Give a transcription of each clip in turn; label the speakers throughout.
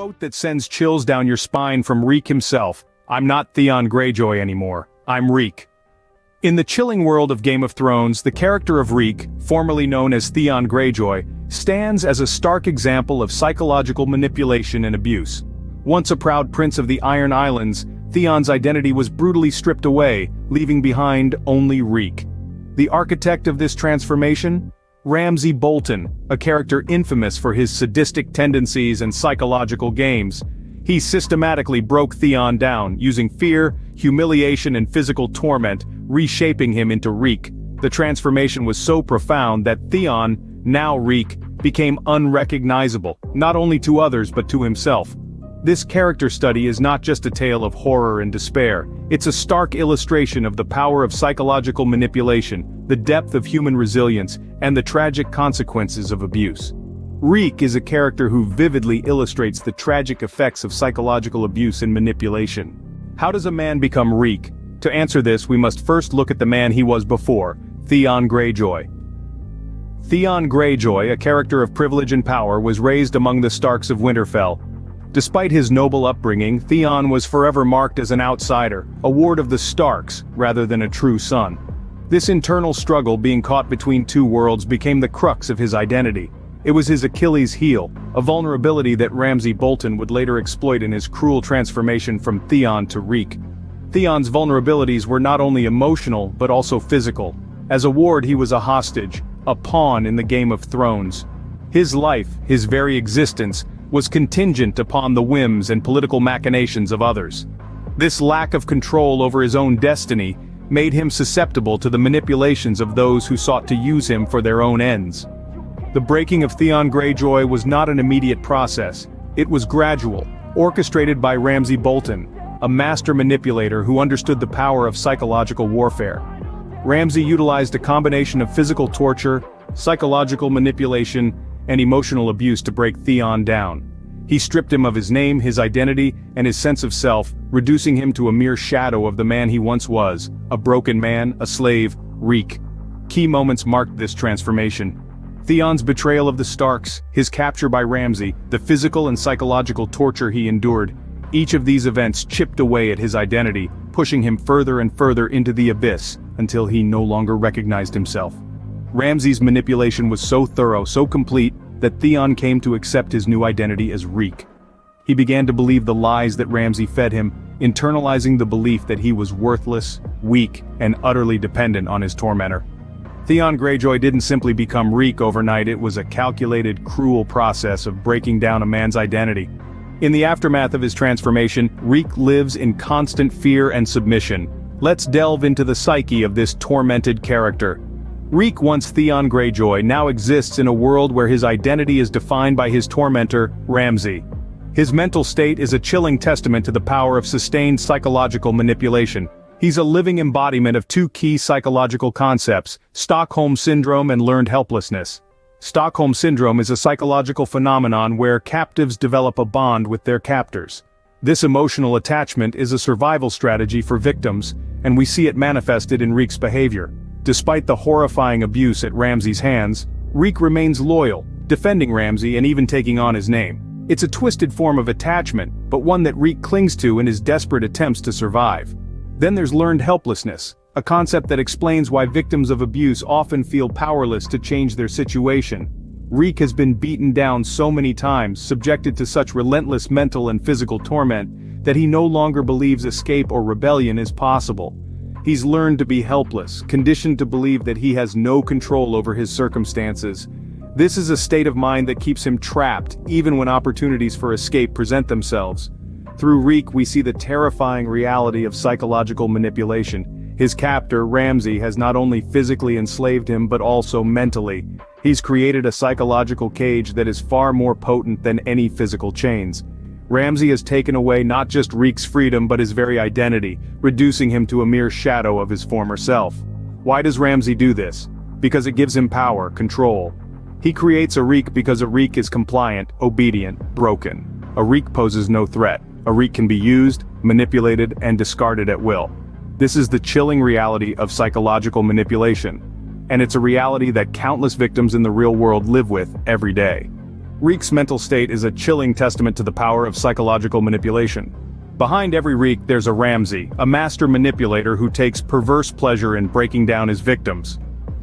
Speaker 1: quote that sends chills down your spine from Reek himself: "I'm not Theon Greyjoy anymore, I'm Reek." In the chilling world of Game of Thrones, the character of Reek, formerly known as Theon Greyjoy, stands as a stark example of psychological manipulation and abuse. Once a proud prince of the Iron Islands, Theon's identity was brutally stripped away, leaving behind only Reek. The architect of this transformation? Ramsay Bolton, a character infamous for his sadistic tendencies and psychological games. He systematically broke Theon down, using fear, humiliation and physical torment, reshaping him into Reek. The transformation was so profound that Theon, now Reek, became unrecognizable, not only to others but to himself. This character study is not just a tale of horror and despair, it's a stark illustration of the power of psychological manipulation, the depth of human resilience, and the tragic consequences of abuse. Reek is a character who vividly illustrates the tragic effects of psychological abuse and manipulation. How does a man become Reek? To answer this, we must first look at the man he was before, Theon Greyjoy. Theon Greyjoy, a character of privilege and power, was raised among the Starks of Winterfell. Despite his noble upbringing, Theon was forever marked as an outsider, a ward of the Starks, rather than a true son. This internal struggle, being caught between two worlds, became the crux of his identity. It was his Achilles heel, a vulnerability that Ramsay Bolton would later exploit in his cruel transformation from Theon to Reek. Theon's vulnerabilities were not only emotional, but also physical. As a ward, he was a hostage, a pawn in the Game of Thrones. His life, his very existence, was contingent upon the whims and political machinations of others. This lack of control over his own destiny made him susceptible to the manipulations of those who sought to use him for their own ends. The breaking of Theon Greyjoy was not an immediate process. It was gradual, orchestrated by Ramsay Bolton, a master manipulator who understood the power of psychological warfare. Ramsay utilized a combination of physical torture, psychological manipulation, and emotional abuse to break Theon down. He stripped him of his name, his identity, and his sense of self, reducing him to a mere shadow of the man he once was, a broken man, a slave, Reek. Key moments marked this transformation. Theon's betrayal of the Starks, his capture by Ramsay, the physical and psychological torture he endured. Each of these events chipped away at his identity, pushing him further and further into the abyss, until he no longer recognized himself. Ramsay's manipulation was so thorough, so complete, that Theon came to accept his new identity as Reek. He began to believe the lies that Ramsay fed him, internalizing the belief that he was worthless, weak, and utterly dependent on his tormentor. Theon Greyjoy didn't simply become Reek overnight, it was a calculated, cruel process of breaking down a man's identity. In the aftermath of his transformation, Reek lives in constant fear and submission. Let's delve into the psyche of this tormented character. Reek, once Theon Greyjoy, now exists in a world where his identity is defined by his tormentor, Ramsay. His mental state is a chilling testament to the power of sustained psychological manipulation. He's a living embodiment of two key psychological concepts: Stockholm Syndrome and learned helplessness. Stockholm Syndrome is a psychological phenomenon where captives develop a bond with their captors. This emotional attachment is a survival strategy for victims, and we see it manifested in Reek's behavior. Despite the horrifying abuse at Ramsay's hands, Reek remains loyal, defending Ramsay and even taking on his name. It's a twisted form of attachment, but one that Reek clings to in his desperate attempts to survive. Then there's learned helplessness, a concept that explains why victims of abuse often feel powerless to change their situation. Reek has been beaten down so many times, subjected to such relentless mental and physical torment, that he no longer believes escape or rebellion is possible. He's learned to be helpless, conditioned to believe that he has no control over his circumstances. This is a state of mind that keeps him trapped, even when opportunities for escape present themselves. Through Reek, we see the terrifying reality of psychological manipulation. His captor, Ramsay, has not only physically enslaved him but also mentally. He's created a psychological cage that is far more potent than any physical chains. Ramsay has taken away not just Reek's freedom but his very identity, reducing him to a mere shadow of his former self. Why does Ramsay do this? Because it gives him power, control. He creates a Reek because a Reek is compliant, obedient, broken. A Reek poses no threat. A Reek can be used, manipulated, and discarded at will. This is the chilling reality of psychological manipulation. And it's a reality that countless victims in the real world live with every day. Reek's mental state is a chilling testament to the power of psychological manipulation. Behind every Reek there's a Ramsay, a master manipulator who takes perverse pleasure in breaking down his victims.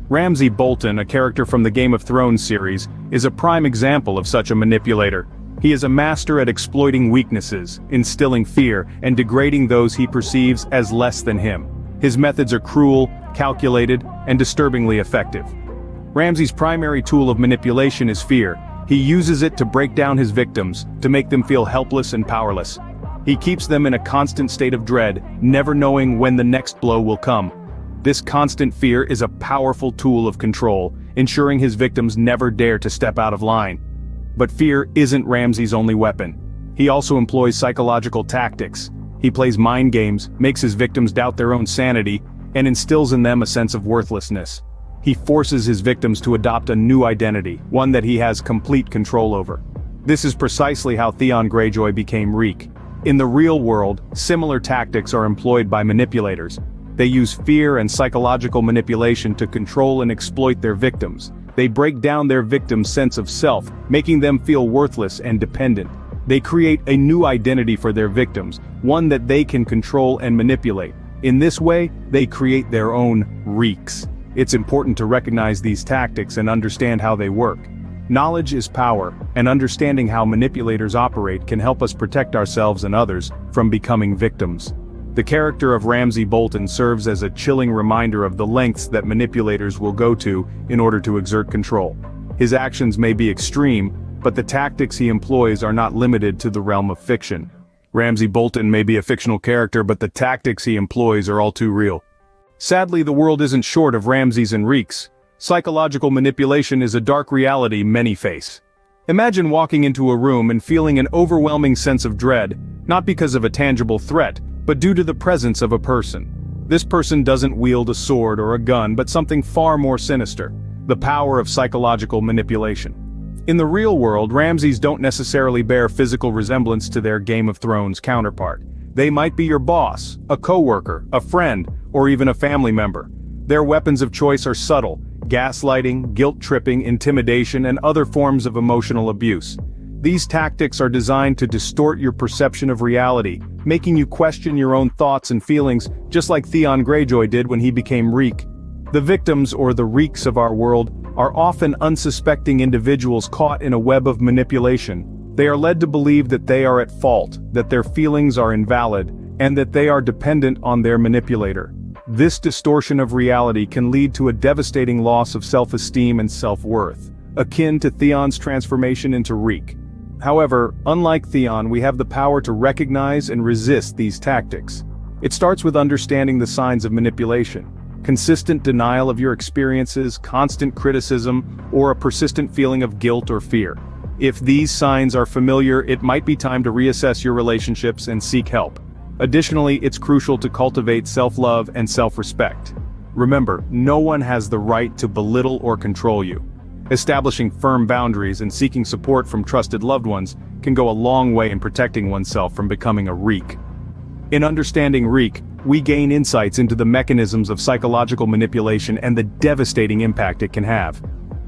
Speaker 1: Ramsay Bolton, a character from the Game of Thrones series, is a prime example of such a manipulator. He is a master at exploiting weaknesses, instilling fear, and degrading those he perceives as less than him. His methods are cruel, calculated, and disturbingly effective. Ramsay's primary tool of manipulation is fear. He uses it to break down his victims, to make them feel helpless and powerless. He keeps them in a constant state of dread, never knowing when the next blow will come. This constant fear is a powerful tool of control, ensuring his victims never dare to step out of line. But fear isn't Ramsay's only weapon. He also employs psychological tactics. He plays mind games, makes his victims doubt their own sanity, and instills in them a sense of worthlessness. He forces his victims to adopt a new identity, one that he has complete control over. This is precisely how Theon Greyjoy became Reek. In the real world, similar tactics are employed by manipulators. They use fear and psychological manipulation to control and exploit their victims. They break down their victims' sense of self, making them feel worthless and dependent. They create a new identity for their victims, one that they can control and manipulate. In this way, they create their own Reeks. It's important to recognize these tactics and understand how they work. Knowledge is power, and understanding how manipulators operate can help us protect ourselves and others from becoming victims. The character of Ramsay Bolton serves as a chilling reminder of the lengths that manipulators will go to in order to exert control. His actions may be extreme, but the tactics he employs are not limited to the realm of fiction. Ramsay Bolton may be a fictional character, but the tactics he employs are all too real. Sadly, the world isn't short of Ramsays and Reeks. Psychological manipulation is a dark reality many face. Imagine walking into a room and feeling an overwhelming sense of dread, not because of a tangible threat, but due to the presence of a person. This person doesn't wield a sword or a gun, but something far more sinister: the power of psychological manipulation. In the real world, Ramsays don't necessarily bear physical resemblance to their Game of Thrones counterpart. They might be your boss, a coworker, a friend, or even a family member. Their weapons of choice are subtle: gaslighting, guilt-tripping, intimidation, and other forms of emotional abuse. These tactics are designed to distort your perception of reality, making you question your own thoughts and feelings, just like Theon Greyjoy did when he became Reek. The victims, or the Reeks of our world, are often unsuspecting individuals caught in a web of manipulation. They are led to believe that they are at fault, that their feelings are invalid, and that they are dependent on their manipulator. This distortion of reality can lead to a devastating loss of self-esteem and self-worth, akin to Theon's transformation into Reek. However, unlike Theon, we have the power to recognize and resist these tactics. It starts with understanding the signs of manipulation: consistent denial of your experiences, constant criticism, or a persistent feeling of guilt or fear. If these signs are familiar, it might be time to reassess your relationships and seek help. Additionally, it's crucial to cultivate self-love and self-respect. Remember, no one has the right to belittle or control you. Establishing firm boundaries and seeking support from trusted loved ones can go a long way in protecting oneself from becoming a Reek. In understanding Reek, we gain insights into the mechanisms of psychological manipulation and the devastating impact it can have.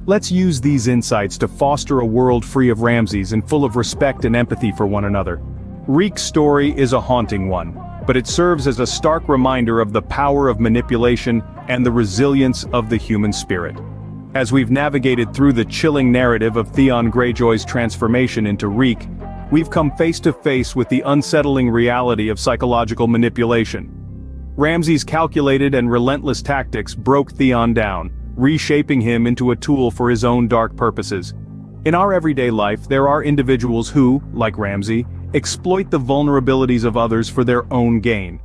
Speaker 1: Let's use these insights to foster a world free of Ramsays and full of respect and empathy for one another. Reek's story is a haunting one, but it serves as a stark reminder of the power of manipulation and the resilience of the human spirit. As we've navigated through the chilling narrative of Theon Greyjoy's transformation into Reek, we've come face to face with the unsettling reality of psychological manipulation. Ramsay's calculated and relentless tactics broke Theon down, reshaping him into a tool for his own dark purposes. In our everyday life, there are individuals who, like Ramsay, exploit the vulnerabilities of others for their own gain.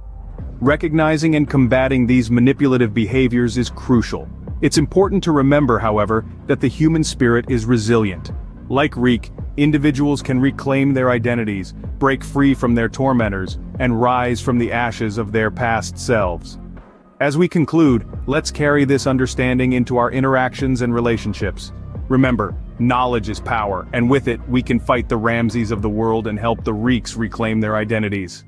Speaker 1: Recognizing and combating these manipulative behaviors is crucial. It's important to remember, however, that the human spirit is resilient. Like Reek, individuals can reclaim their identities, break free from their tormentors, and rise from the ashes of their past selves. As we conclude, let's carry this understanding into our interactions and relationships. Remember, knowledge is power, and with it, we can fight the Ramsays of the world and help the Reeks reclaim their identities.